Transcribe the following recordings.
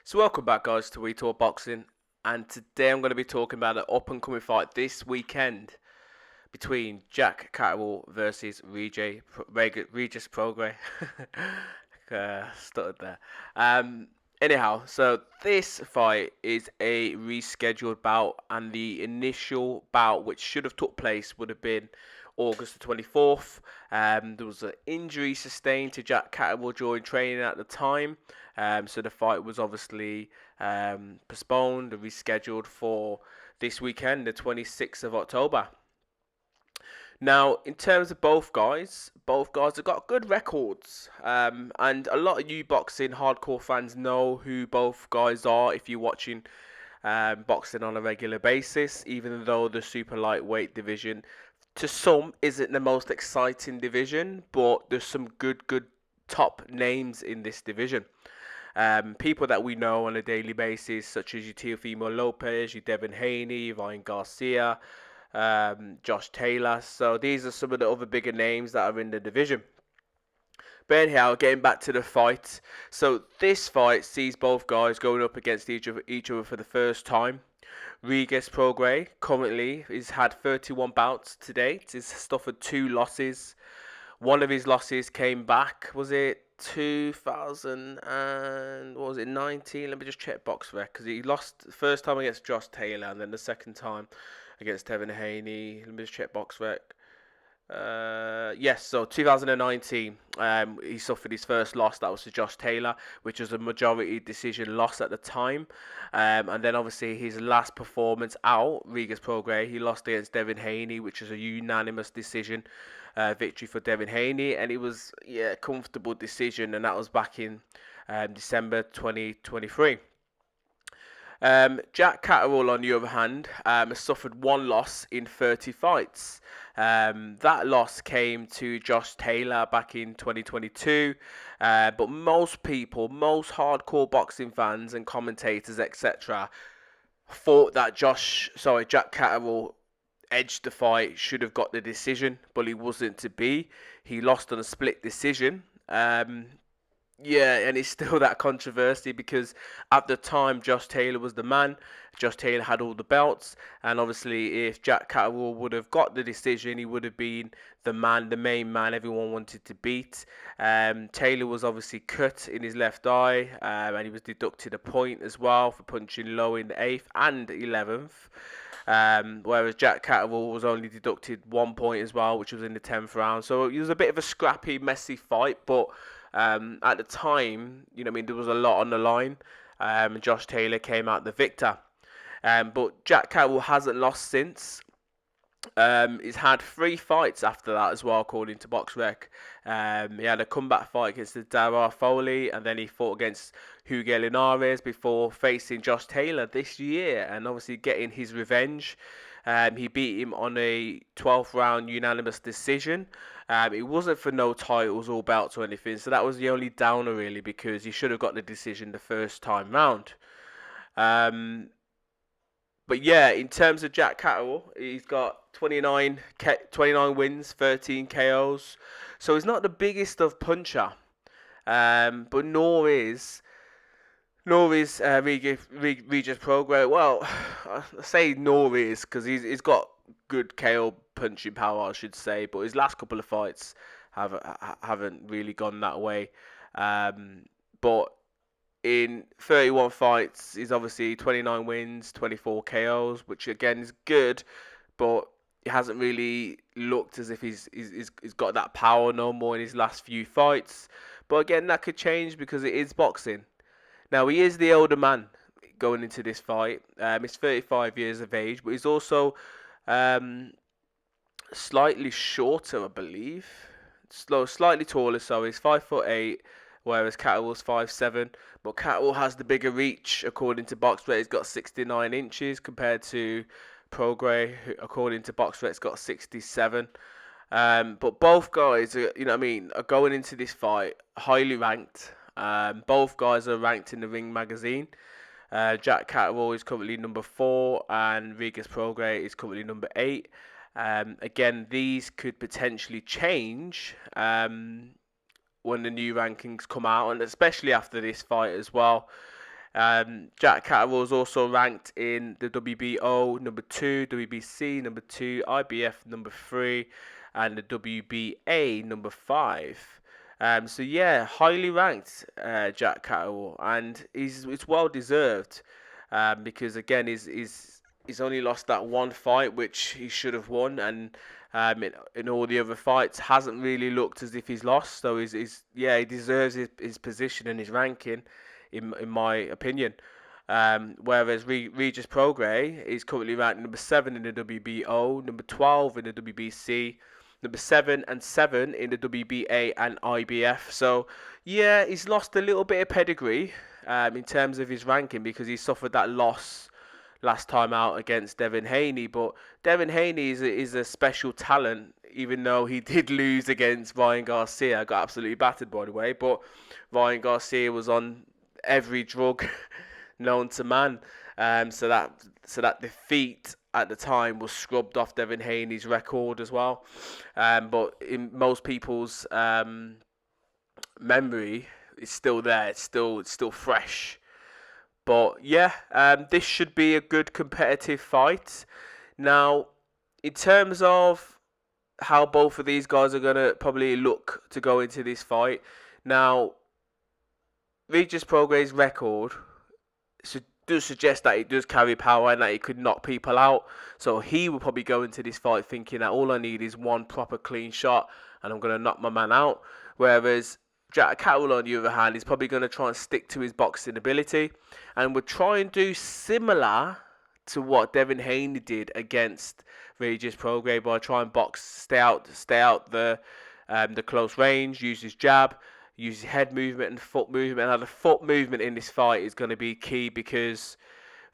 So welcome back, guys, to We Talk Boxing, and today I'm going to be talking about an up-and-coming fight this weekend between Jack Catterall versus Regis Prograis. Stuttered there. Um, Anyhow, so this fight is a rescheduled bout, and the initial bout, which should have took place, would have been August the 24th. There was an injury sustained to Jack Catterall during training at the time, so the fight was obviously postponed and rescheduled for this weekend, the 26th of October. Now, in terms of both guys have got good records, and a lot of you boxing hardcore fans know who both guys are if you're watching boxing on a regular basis. Even though the super lightweight division, to some, isn't the most exciting division, but there's some good top names in this division. People that we know on a daily basis, such as your Teofimo Lopez, your Devin Haney, Ryan Garcia, Josh Taylor. So these are some of the other bigger names that are in the division. But anyhow, getting back to the fight. So this fight sees both guys going up against each other for the first time. Regis Prograis currently has had 31 bouts to date. He's suffered 2 losses. One of his losses came back. Was it 2000 and what was it 19? Let me just check box rec because he lost the first time against Josh Taylor and then the second time against Devin Haney. Let me just check box rec. Yes, so 2019, he suffered his first loss. That was to Josh Taylor, which was a majority decision loss at the time. And then obviously his last performance out, Regis Prograis, he lost against Devin Haney, which was a unanimous decision victory for Devin Haney, and it was a comfortable decision, and that was back in December 2023. Jack Catterall, on the other hand, has suffered one loss in 30 fights. That loss came to Josh Taylor back in 2022. But most people, most hardcore boxing fans and commentators, etc., thought that Jack Catterall edged the fight, should have got the decision, but he wasn't to be. He lost on a split decision. And it's still that controversy because at the time Josh Taylor was the man. Josh Taylor had all the belts, and obviously if Jack Catterall would have got the decision, he would have been the man, the main man everyone wanted to beat. Taylor was obviously cut in his left eye, and he was deducted a point as well for punching low in the 8th and 11th. Whereas Jack Catterall was only deducted 1 point as well, which was in the 10th round. So it was a bit of a scrappy, messy fight, but at the time, there was a lot on the line. Josh Taylor came out the victor. But Jack Catterall hasn't lost since. He's had 3 fights after that as well, according to BoxRec. He had a comeback fight against the Dara Foley, and then he fought against Hugo Linares before facing Josh Taylor this year, and obviously getting his revenge. He beat him on a 12th round unanimous decision. It wasn't for no titles or belts or anything, so that was the only downer really, because he should have got the decision the first time round. But yeah, in terms of Jack Catterall, he's got 29 wins, 13 KOs. So he's not the biggest of puncher, but nor is Regis Prograis. Well, I say nor is because he's got good KO punching power, I should say. But his last couple of fights haven't really gone that way. But in 31 fights, he's obviously 29 wins, 24 KOs, which again is good, but it hasn't really looked as if he's got that power no more in his last few fights. But again, that could change because it is boxing. Now, he is the older man going into this fight. He's 35 years of age, but he's also slightly shorter, I believe. Slightly taller, so he's 5'8", whereas Catterall's 5'7". But Catterall has the bigger reach, according to BoxRec. He's got 69 inches compared to Prograis, who, according to BoxRec, has got 67. But both guys, are going into this fight highly ranked. Both guys are ranked in the Ring magazine. Jack Catterall is currently number 4, and Regis Prograis is currently number 8. Again, these could potentially change when the new rankings come out, and especially after this fight as well. Jack Catterall is also ranked in the WBO number 2, WBC number 2, IBF number 3, and the WBA number 5. So yeah, highly ranked, Jack Catterall, and it's well deserved, because again he's only lost that one fight which he should have won, and in all the other fights hasn't really looked as if he's lost. So he deserves his position and his ranking, in my opinion. Whereas Regis Prograis is currently ranked number 7 in the WBO, number 12 in the WBC, number 7 and 7 in the WBA and IBF. So yeah, he's lost a little bit of pedigree, in terms of his ranking, because he suffered that loss last time out against Devin Haney. But Devin Haney is a special talent, even though he did lose against Ryan Garcia. Got absolutely battered, by the way. But Ryan Garcia was on every drug known to man. So that defeat at the time was scrubbed off Devin Haney's record as well. But in most people's memory, it's still there. It's still fresh. But yeah, this should be a good competitive fight. Now, in terms of how both of these guys are going to probably look to go into this fight, now, Regis Prograis' record does suggest that he does carry power and that he could knock people out. So he will probably go into this fight thinking that all I need is one proper clean shot and I'm going to knock my man out. Whereas Jack Catterall, on the other hand, is probably going to try and stick to his boxing ability and would try and do similar to what Devin Haney did against Regis Prograis, by trying and box, stay out the close range, use his jab, use head movement and foot movement. Now, the foot movement in this fight is going to be key, because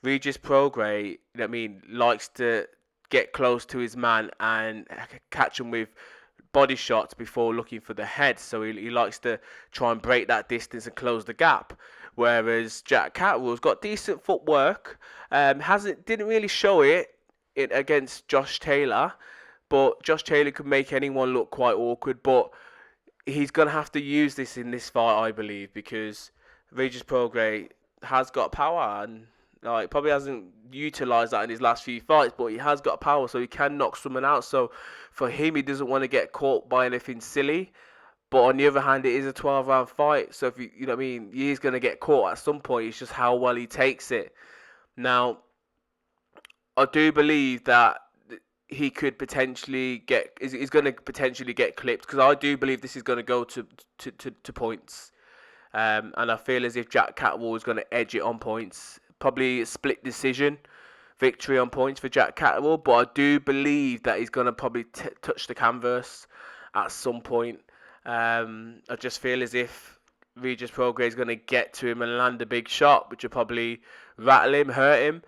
Regis Prograis, likes to get close to his man and catch him with body shots before looking for the head. So he likes to try and break that distance and close the gap. Whereas Jack Catterall's got decent footwork, didn't really show it against Josh Taylor, but Josh Taylor could make anyone look quite awkward. But he's going to have to use this in this fight, I believe, because Regis Prograis has got power, and probably hasn't utilised that in his last few fights, but he has got power, so he can knock someone out. So for him, he doesn't want to get caught by anything silly. But on the other hand, it is a 12-round fight, so if he is going to get caught at some point. It's just how well he takes it. Now, I do believe that he could potentially he's going to potentially get clipped, because I do believe this is going to go to points. And I feel as if Jack Catterall is going to edge it on points. Probably a split decision victory on points for Jack Catterall, but I do believe that he's going to probably touch the canvas at some point. I just feel as if Regis Prograis is going to get to him and land a big shot, which will probably rattle him, hurt him,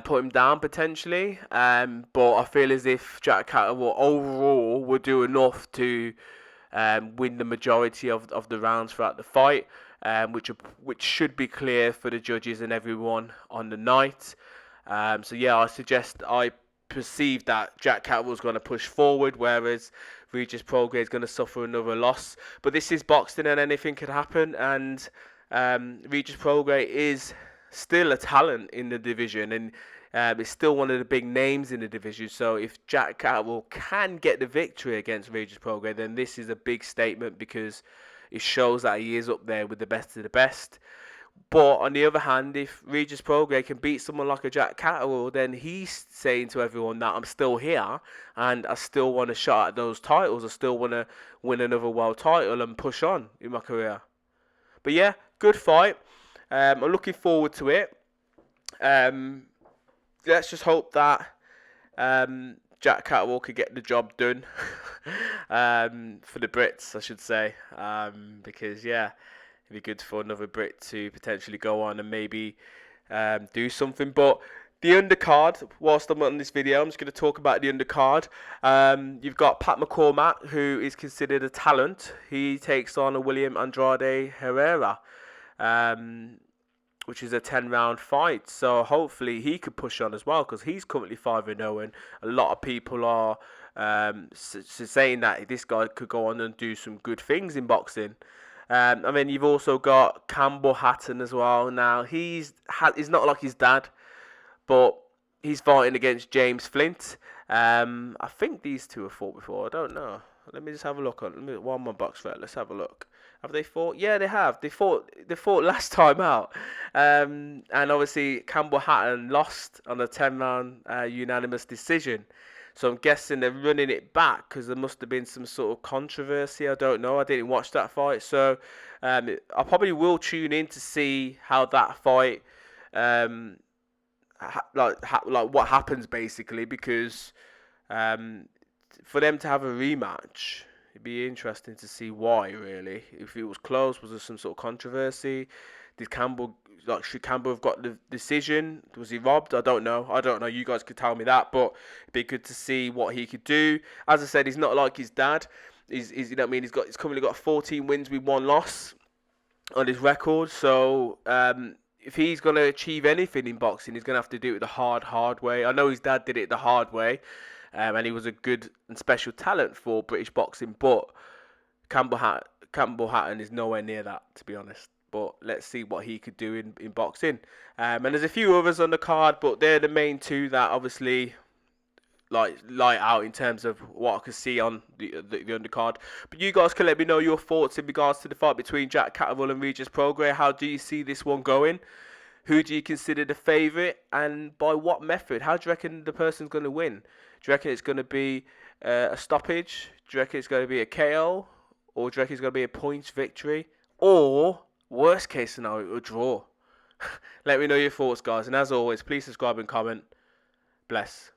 put him down potentially. But I feel as if Jack Catterall overall will do enough to win the majority of the rounds throughout the fight, which should be clear for the judges and everyone on the night. So yeah, I perceive that Jack Catterall is going to push forward, whereas Regis Prograis is going to suffer another loss. But this is boxing and anything could happen, and Regis Prograis is still a talent in the division, and is still one of the big names in the division. So if Jack Catterall can get the victory against Regis Prograis, then this is a big statement, because it shows that he is up there with the best of the best. But on the other hand, if Regis Prograis can beat someone like a Jack Catterall, then he's saying to everyone that I'm still here and I still want a shot at those titles. I still want to win another world title and push on in my career. But yeah, good fight. I'm looking forward to it. Let's just hope that Jack Catterall could get the job done for the Brits, I should say, because yeah, it'd be good for another Brit to potentially go on and maybe do something. But the undercard, whilst I'm on this video, I'm just going to talk about the undercard. You've got Pat McCormack, who is considered a talent. He takes on a William Andrade Herrera, which is a 10-round fight. So hopefully he could push on as well, because he's currently 5-0, and a lot of people are saying that this guy could go on and do some good things in boxing. I mean, you've also got Campbell Hatton as well. Now, he's not like his dad, but he's fighting against James Flint. I think these two have fought before. I don't know. Let me just have a look on. One more box vet. Let's have a look. Have they fought? Yeah, they have. They fought. They fought last time out. And obviously Campbell Hatton lost on a 10-round unanimous decision. So I'm guessing they're running it back because there must have been some sort of controversy. I don't know. I didn't watch that fight, so I probably will tune in to see how that fight, um, like what happens basically, because um, for them to have a rematch, it'd be interesting to see why. Really, if it was close, was there some sort of controversy? Did Campbell should Campbell have got the decision? Was he robbed? I don't know. I don't know. You guys could tell me that, but it'd be good to see what he could do. As I said, he's not like his dad. He's you know what I mean. He's currently got 14 wins with 1 loss on his record. So if he's going to achieve anything in boxing, he's going to have to do it the hard way. I know his dad did it the hard way, and he was a good and special talent for British boxing, but Campbell Hatton is nowhere near that, to be honest. But let's see what he could do in boxing. And there's a few others on the card, but they're the main two that obviously light out in terms of what I can see on the undercard. But you guys can let me know your thoughts in regards to the fight between Jack Catterall and Regis Prograis. How do you see this one going? Who do you consider the favourite, and by what method? How do you reckon the person's going to win? Do you reckon it's going to be a stoppage? Do you reckon it's going to be a KO? Or do you reckon it's going to be a points victory? Or, worst case scenario, a draw? Let me know your thoughts, guys. And as always, please subscribe and comment. Bless.